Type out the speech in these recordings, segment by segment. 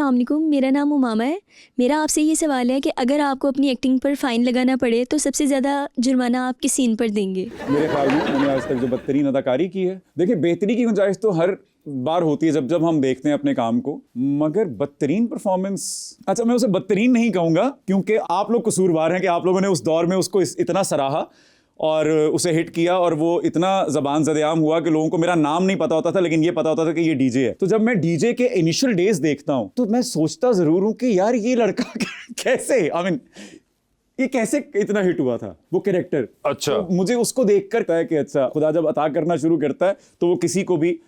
अस्सलाम वालेकुम, मेरा नाम उमामा है। मेरा आपसे ये सवाल है कि अगर आपको अपनी एक्टिंग पर फ़ाइन लगाना पड़े तो सबसे ज़्यादा जुर्माना आप किस सीन पर देंगे? मेरे ख्याल में मैंने आज तक जो बदतरीन अदाकारी की है, देखिए बेहतरी की गुंजाइश तो हर बार होती है जब हम देखते हैं अपने काम को, मगर बदतरीन परफॉर्मेंस, अच्छा मैं उसे बदतरीन नहीं कहूँगा क्योंकि आप लोग कसूरवार हैं कि आप लोगों ने उस दौर में उसको इतना सराहा और उसे हिट किया और वो इतना ज़बान ज़देआम हुआ कि लोगों को मेरा नाम नहीं पता होता था लेकिन ये पता होता था कि ये डीजे है। तो जब मैं डीजे के इनिशियल डेज देखता हूँ तो मैं सोचता ज़रूर हूँ कि यार ये लड़का कैसे ये कैसे इतना हिट हुआ था वो कैरेक्टर। अच्छा, तो मुझे उसको देखकर कहता है कि अच्छा खुदा जब अता करना शुरू करता है तो वो किसी को भी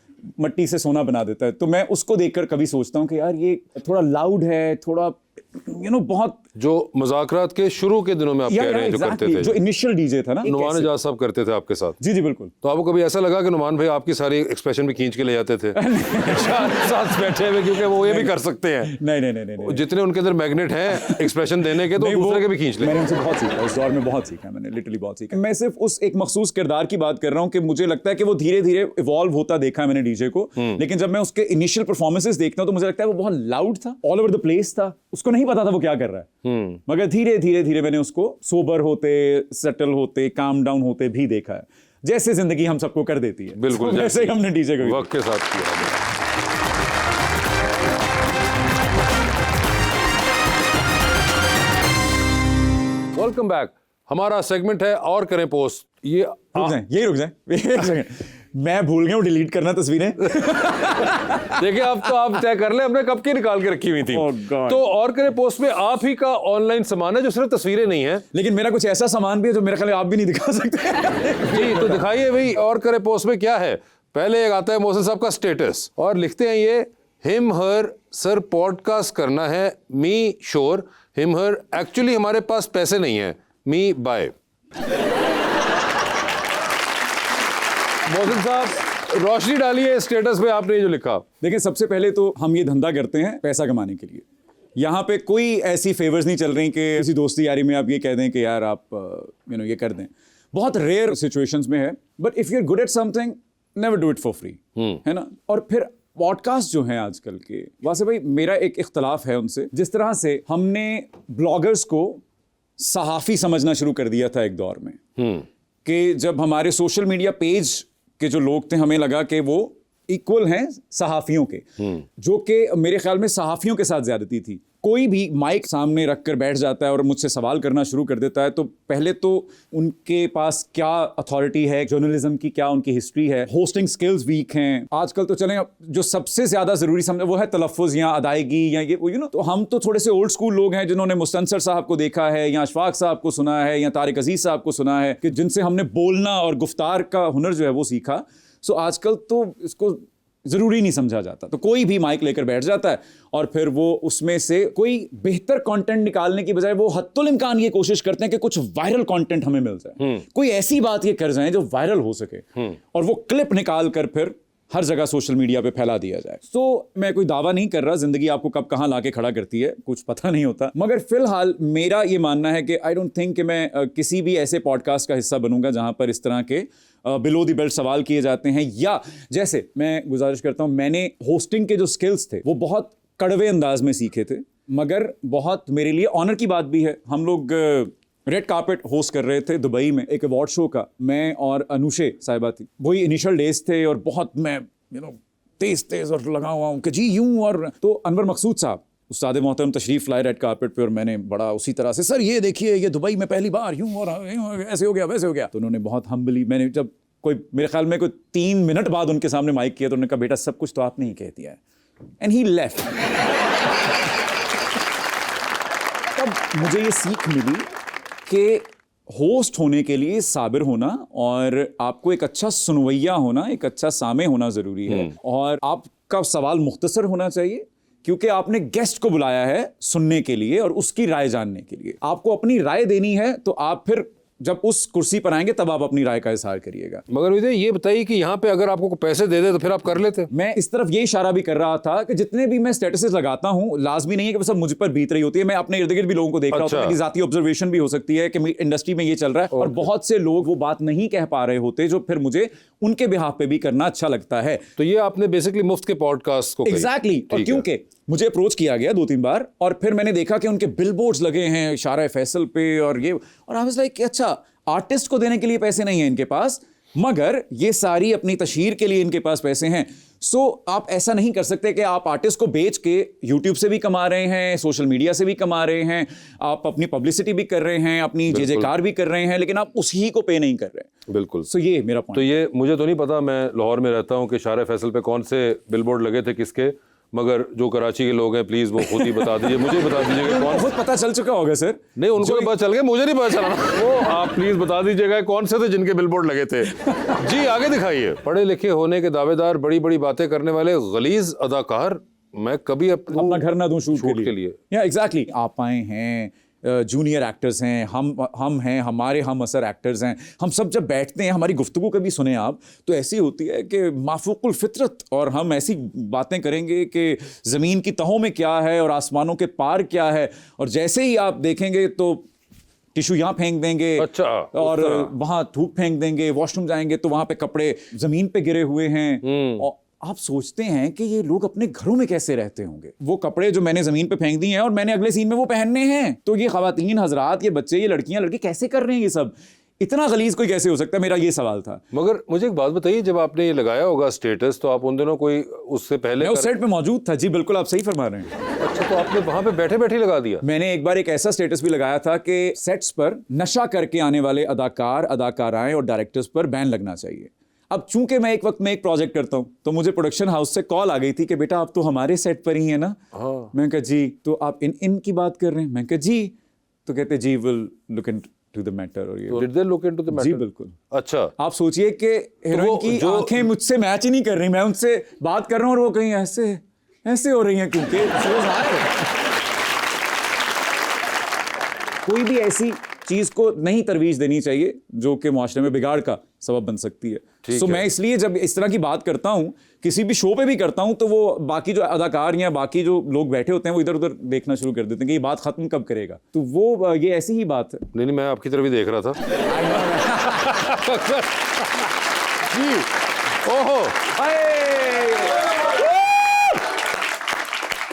मट्टी से सोना बना देता है। तो मैं उसको देखकर कभी सोचता हूँ कि यार ये थोड़ा लाउड है, थोड़ा बहुत जो मुज़ाकरात के शुरू के दिनों में आप कह रहे हैं जो करते थे, जो इनिशियल डीजे था ना, नुमान एजाज साहब करते थे आपके साथ। जी जी बिल्कुल। तो आपको कभी ऐसा लगा कि नुमान भाई आपकी सारी एक्सप्रेशन भी खींच के ले जाते थे साथ बैठे हुए, क्योंकि वो ये भी कर सकते हैं? नहीं, जितने उनके अंदर मैग्नेट हैं एक्सप्रेशन देने के, तो दूसरे के भी खींच ले। मैंने उनसे बहुत सीखा, उस दौर में बहुत सीखा, मैंने लिटरली बहुत सीखा। मैं सिर्फ उस एक मखसूस किरदार की बात कर रहा हूँ कि मुझे लगता है कि वो धीरे धीरे इवॉल्व होता देखा है मैंने डीजे को, लेकिन जब मैं उसके इनिशियल परफॉर्मेंसेस देखता हूँ तो मुझे लगता है वो बहुत लाउड था, ऑल ओवर द प्लेस था, उसको नहीं पता था वो क्या कर रहा है। मगर धीरे धीरे मैंने उसको सोबर होते, सेटल होते, काम डाउन होते भी देखा है, जैसे जिंदगी हम सबको कर देती है। बिल्कुल तो वैसे ही हमने डीजे को वक्त के साथ किया। Welcome back. हमारा सेगमेंट है और करें पोस्ट। ये रुक जाए मैं भूल गया हूँ डिलीट करना तस्वीरें। देखिए अब तो आप तय कर ले, हमने कब की निकाल के रखी हुई थी। तो और करें पोस्ट में आप ही का ऑनलाइन सामान है जो सिर्फ तस्वीरें नहीं है, लेकिन मेरा कुछ ऐसा सामान भी है जो मेरे ख्याल में आप भी नहीं दिखा सकते। जी तो दिखाइए भाई, और करें पोस्ट में क्या है। पहले एक आता है मोहसिन साहब का स्टेटस और लिखते हैं ये, हिम हर सर पॉडकास्ट करना है, मी श्योर, हिम हर एक्चुअली हमारे पास पैसे नहीं है, मी बाय। मोहसिन साहब रोशनी डालिए स्टेटस पे आपने जो लिखा। देखिए सबसे पहले तो हम ये धंधा करते हैं पैसा कमाने के लिए, यहाँ पे कोई ऐसी फेवर्स नहीं चल रही कि किसी दोस्ती यारी में आप ये कह दें कि यार आप ये कर दें। बहुत रेयर सिचुएशंस में है, but if you are good at something never do it for free, है ना। और फिर पॉडकास्ट जो हैं आजकल के, वैसे भाई मेरा एक इख्तलाफ है उनसे। जिस तरह से हमने ब्लॉगर्स को सहाफ़ी समझना शुरू कर दिया था एक दौर में, कि जब हमारे सोशल मीडिया पेज के जो लोग थे हमें लगा कि वो इक्वल हैं सहाफ़ियों के, जो कि मेरे ख्याल में सहाफ़ियों के साथ ज़्यादती थी। कोई भी माइक सामने रख कर बैठ जाता है और मुझसे सवाल करना शुरू कर देता है, तो पहले तो उनके पास क्या अथॉरिटी है जर्नलिज्म की, क्या उनकी हिस्ट्री है, होस्टिंग स्किल्स वीक हैं। आजकल तो चलें जो सबसे ज़्यादा ज़रूरी समझे वो है तलफ़ुज़ या अदायगी या ये तो हम तो थोड़े से ओल्ड स्कूल लोग हैं जिन्होंने मुस्तनसर साहब को देखा है या अशफाक साहब को सुना है या तारिक अजीज़ साहब को सुना है, कि जिनसे हमने बोलना और गुफ्तार का हुनर जो है वो सीखा। सो आजकल तो इसको ज़रूरी नहीं समझा जाता, तो कोई भी माइक लेकर बैठ जाता है और फिर वो उसमें से कोई बेहतर कंटेंट निकालने की बजाय वो हत्तुल इम्कान ये कोशिश करते हैं कि कुछ वायरल कंटेंट हमें मिल जाए, कोई ऐसी बात ये कर जाए जो वायरल हो सके और वो क्लिप निकाल कर फिर हर जगह सोशल मीडिया पे फैला दिया जाए। तो मैं कोई दावा नहीं कर रहा, जिंदगी आपको कब कहाँ लाके खड़ा करती है कुछ पता नहीं होता, मगर फिलहाल मेरा ये मानना है कि आई डोंट थिंक कि मैं किसी भी ऐसे पॉडकास्ट का हिस्सा बनूंगा जहां पर इस तरह के बिलो द बेल्ट सवाल किए जाते हैं। या जैसे मैं गुजारिश करता हूं, मैंने होस्टिंग के जो स्किल्स थे वो बहुत कड़वे अंदाज में सीखे थे, मगर बहुत मेरे लिए ऑनर की बात भी है। हम लोग रेड कार्पेट होस्ट कर रहे थे दुबई में एक अवार्ड शो का, मैं और अनुषे साहिबा थी, वही इनिशियल डेज थे और बहुत मैं तेज और लगा हुआ हूँ कि जी यूं। और तो अनवर मकसूद साहब उस्ताद मोहतरम तशरीफ लाए रेड कार्पेट पे और मैंने बड़ा उसी तरह से, सर ये देखिए ये दुबई में पहली बार यूं और ऐसे हो गया वैसे हो गया। तो उन्होंने बहुत हम्बली, मैंने जब कोई मेरे ख्याल में कोई 3 मिनट बाद उनके सामने माइक किया तो उन्होंने कहा बेटा सब कुछ तो आपने ही कह दिया है, एंड ही लेफ्ट। तब मुझे ये सीख मिली कि होस्ट होने के लिए साबिर होना और आपको एक अच्छा सुनवैया होना, एक अच्छा सामे होना ज़रूरी है, और आपका सवाल मुख्तसर होना चाहिए क्योंकि आपने गेस्ट को बुलाया है सुनने के लिए और उसकी राय जानने के लिए। आपको अपनी राय देनी है तो आप फिर जब उस कुर्सी पर आएंगे तब आप अपनी राय का इजहार करिएगा। मगर विजय ये बताइए कि यहाँ पे अगर आपको पैसे दे दे तो फिर आप कर लेते? मैं इस तरफ ये इशारा भी कर रहा था कि जितने भी मैं स्टेटसेस लगाता हूँ लाजमी नहीं है कि वो सब मुझ पर बीत रही होती है, मैं अपने इर्द गिर्द भी लोगों को देख रहा होता हूँ, जाती ऑब्जर्वेशन भी हो सकती है कि इंडस्ट्री में ये चल रहा है और बहुत से लोग वो बात नहीं कह पा रहे होते जो फिर मुझे उनके बिहाफ पे भी करना अच्छा लगता है। तो ये आपने बेसिकली मुफ्त के पॉडकास्ट को एग्जैक्टली और ठीक है। क्योंकि मुझे अप्रोच किया गया 2-3 बार और फिर मैंने देखा कि उनके बिलबोर्ड्स लगे हैं शारा फैसल पे और ये, और आई वाज लाइक कि अच्छा आर्टिस्ट को देने के लिए पैसे नहीं है इनके पास, मगर ये सारी अपनी तशहीर के लिए इनके पास पैसे हैं। सो आप ऐसा नहीं कर सकते कि आप आर्टिस्ट को बेच के यूट्यूब से भी कमा रहे हैं, सोशल मीडिया से भी कमा रहे हैं, आप अपनी पब्लिसिटी भी कर रहे हैं, अपनी जय-जयकार भी कर रहे हैं, लेकिन आप उसी को पे नहीं कर रहे। बिल्कुल। सो ये मेरा पॉइंट। तो ये मुझे तो नहीं पता, मैं लाहौर में रहता हूँ, कि शारा फैसल पे कौन से बिलबोर्ड लगे थे किसके, मगर जो कराची के लोग हैं प्लीज वो खुद ही बता दीजिए, मुझे बता दीजिए कि कौन। बहुत पता चल चुका होगा सर। नहीं, उनको तो पता चल गया, मुझे नहीं पता चला। वो आप प्लीज बता दीजिएगा कौन से थे जिनके बिलबोर्ड लगे थे। जी आगे दिखाइए। पढ़े लिखे होने के दावेदार, बड़ी बड़ी बातें करने वाले गलीज अदाकार, मैं कभी अपना घर ना दूं शूट के लिए। या एग्जैक्टली आप आए हैं, जूनियर एक्टर्स हैं, हम हैं, हमारे हम असर एक्टर्स हैं, हम सब जब बैठते हैं, हमारी गुफ्तगू कभी सुने आप तो ऐसी होती है कि माफूकुल फितरत, और हम ऐसी बातें करेंगे कि ज़मीन की तहों में क्या है और आसमानों के पार क्या है, और जैसे ही आप देखेंगे तो टिशू यहाँ फेंक देंगे, अच्छा, और वहाँ थूक फेंक देंगे, वॉशरूम जाएंगे तो वहाँ पे कपड़े ज़मीन पे गिरे हुए हैं, और आप सोचते हैं कि ये लोग अपने घरों में कैसे रहते होंगे। वो कपड़े जो मैंने जमीन पे फेंक दिए हैं और मैंने अगले सीन में वो पहनने हैं, तो ये खवातीन हजरात, ये बच्चे, ये लड़कियां लड़के कैसे कर रहे हैं ये सब? इतना गलीज कोई कैसे हो सकता है? मेरा ये सवाल था। मगर मुझे एक बात बताइए, जब आपने ये लगाया होगा स्टेटस, तो आप उन दिनों कोई उससे पहले मैं उस सेट पे मौजूद था। जी बिल्कुल, आप सही फरमा रहे हैं। अच्छा, तो आपने वहां पे बैठे बैठे लगा दिया? मैंने एक बार एक ऐसा स्टेटस भी लगाया था कि सेट्स पर नशा करके आने वाले अदाकार, अदाकाराएं और डायरेक्टर्स पर बैन लगना चाहिए। अब चूंकि मैं एक वक्त में एक प्रोजेक्ट करता हूं, तो मुझे प्रोडक्शन हाउस से कॉल आ गई थी कि बेटा आप तो हमारे सेट पर ही है ना। हाँ। मैं कहा जी, तो आप इन की बात कर रहे हैं? मैं कहा जी, तो कहते जी will look into the matter. और ये Did they look into the matter? जी बिल्कुल। अच्छा, आप सोचिए कि हीरोइन वो की आंखें मुझसे मैच ही नहीं कर रही, मैं उनसे बात कर रहा हूं और वो कहीं ऐसे ऐसे हो रही हैं, क्योंकि कोई भी ऐसी चीज को नहीं तरवीज देनी चाहिए जो कि मुआशरे में बिगाड़ का सबब बन सकती है। सो मैं इसलिए जब इस तरह की बात करता हूं, किसी भी शो पे भी करता हूं, तो वो बाकी जो अदाकार या बाकी जो लोग बैठे होते हैं वो इधर उधर देखना शुरू कर देते हैं कि ये बात खत्म कब करेगा। तो वो ये ऐसी ही बात है। नहीं, मैं आपकी तरफ ही देख रहा था। जी, ओहो,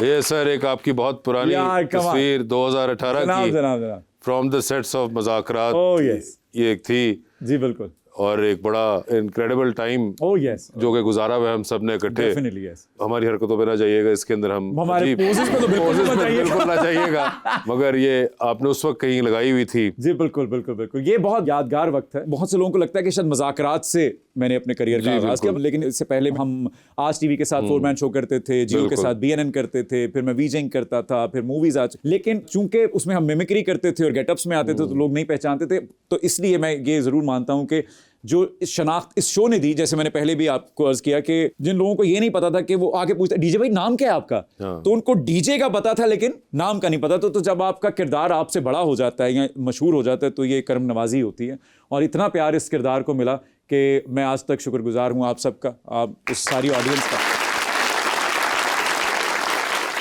ये सर एक आपकी बहुत पुरानी यार, come on। तस्वीर 2018 की, जनाब फ्रॉम द सेट्स ऑफ मज़ाकरात। ओह यस, ये एक थी, जी बिल्कुल। और एक बड़ा इनक्रेडिबल टाइम ओह यस, जो कि गुजारा हुआ है हम सब ने इकट्ठे। Definitely yes. हमारी हरकतों पे ना जाइएगा, इसके अंदर हम हमारे जी, poses पे तो बिल्कुल poses मत पे जाइएगा। बिल्कुल ना जाइएगा। मगर ये आपने उस वक्त कहीं लगाई हुई थी। जी बिल्कुल बिल्कुल बिल्कुल, ये बहुत यादगार वक्त है। बहुत से लोगों को लगता है कि शायद मज़ाकरात से मैंने अपने करियर का आगाज़ किया, लेकिन इससे पहले हम आज टीवी के साथ 4 मैन शो करते थे, जियो के साथ BNN करते थे, फिर मैं वीजिंग करता था, फिर मूवीज आज, लेकिन चूंकि उसमें हम मिमिक्री करते थे और गेटअप्स में आते थे तो लोग नहीं पहचानते थे। तो इसलिए मैं ये जरूर मानता हूं कि जो इस शनाख्त इस शो ने दी, जैसे मैंने पहले भी आपको अर्ज किया कि जिन लोगों को ये नहीं पता था कि वो आके पूछते डीजे भाई नाम क्या है आपका, तो उनको डीजे का पता था लेकिन नाम का नहीं पता। तो जब आपका किरदार आपसे बड़ा हो जाता है या मशहूर हो जाता है तो ये कर्म नवाजी होती है। और इतना प्यार इस किरदार को मिला कि मैं आज तक शुक्रगुजार हूँ आप सबका, आप उस सारी ऑडियंस का।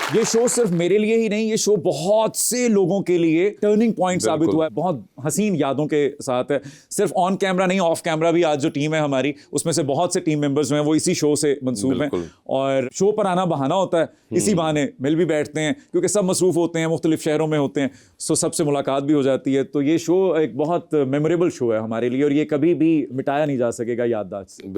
ये शो सिर्फ मेरे लिए ही नहीं, ये शो बहुत से लोगों के लिए टर्निंग पॉइंट साबित हुआ है। बहुत हसीन यादों के साथ है, सिर्फ ऑन कैमरा नहीं, ऑफ कैमरा भी। आज जो टीम है हमारी, उसमें से बहुत से टीम मेंबर्स हैं वो इसी शो से मंसूब हैं, और शो पर आना बहाना होता है, इसी बहाने मिल भी बैठते हैं क्योंकि सब मसरूफ होते हैं, मुख्तलिफ शहरों में होते हैं, सो सबसे मुलाकात भी हो जाती है। तो ये शो एक बहुत मेमोरेबल शो है हमारे लिए और ये कभी भी मिटाया नहीं जा सकेगा याददाश्त से।